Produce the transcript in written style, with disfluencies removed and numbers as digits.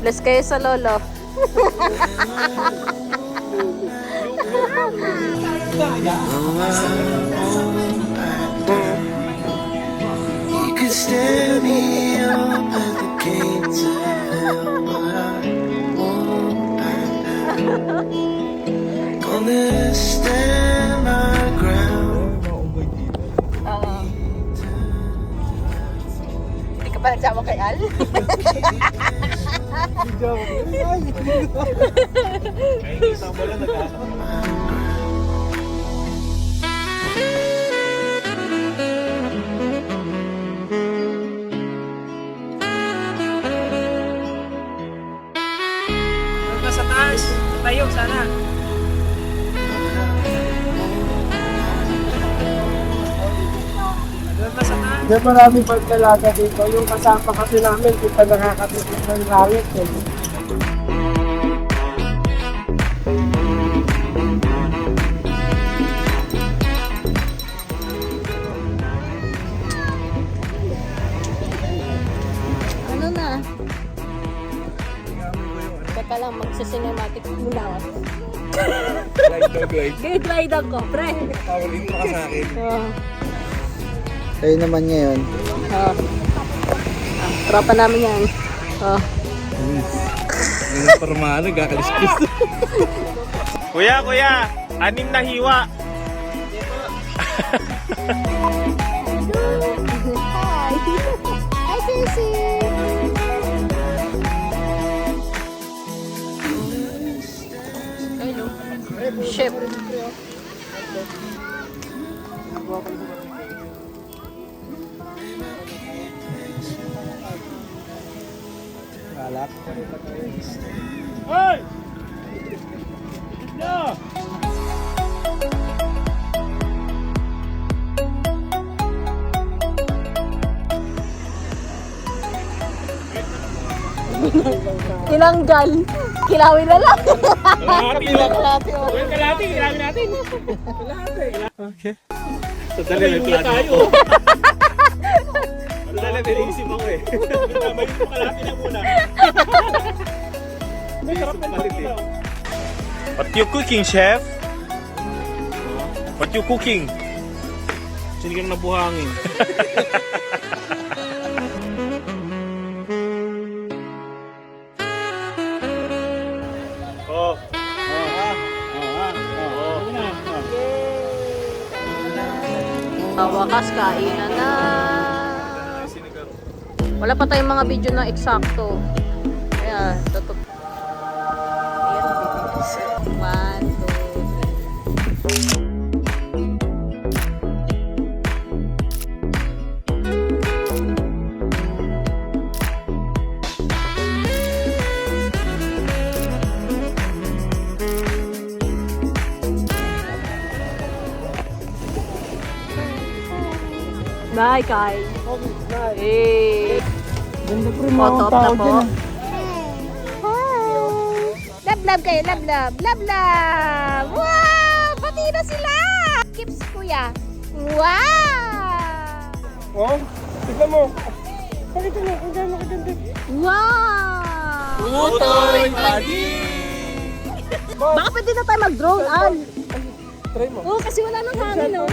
Bless kayo sa lolo. You could stand me up at the gates of hell, but I won't. Gonna stand my ground. Hindi ka pa nagsama kay Al? Sa taas, tayo sana. Hindi maraming pagkalaga dito. Yung kasama kasi namin, di pa nakakatitig ng langit. Ano na? Teka lang, magsa-cinematic muna ako. Glide ako, pre. Tawagin pa ka sa akin. Kayo naman ngayon. Tropa namin yan. Ganun parang gakaliskis. Kuya, anim na hiwa. Hi! Hi, Sissy! Hello. Chef. Alak. Hoy! No! Tinanggal. Kilawin na lang. Kalahati lang. Kalahati, kilawin natin. Okay. Sandali, may plan ako. Sandali, may isip ako eh. May kalahati lang muna. May sarap na palit eh. What you cooking, chef? What you cooking? Sinigang na buhangin. Wakas, kainan na. Wala pa tayong mga video na eksakto. Kaya, tutup. Ayan, 1, 2, 3. Bye, Kai. Hey. Ganda pre Photo mga op na tao po. dyan. Hi! Love kayo, love. Wow! Pati na sila! Kips, kuya. Wow! Oh, tignan mo. Pakita mo, kung gano'n maganda. Wow! Utoy, pagi! Baka pwede na tayo mag-drone, Al. Try mo. Oo, kasi wala nang hangin, oh.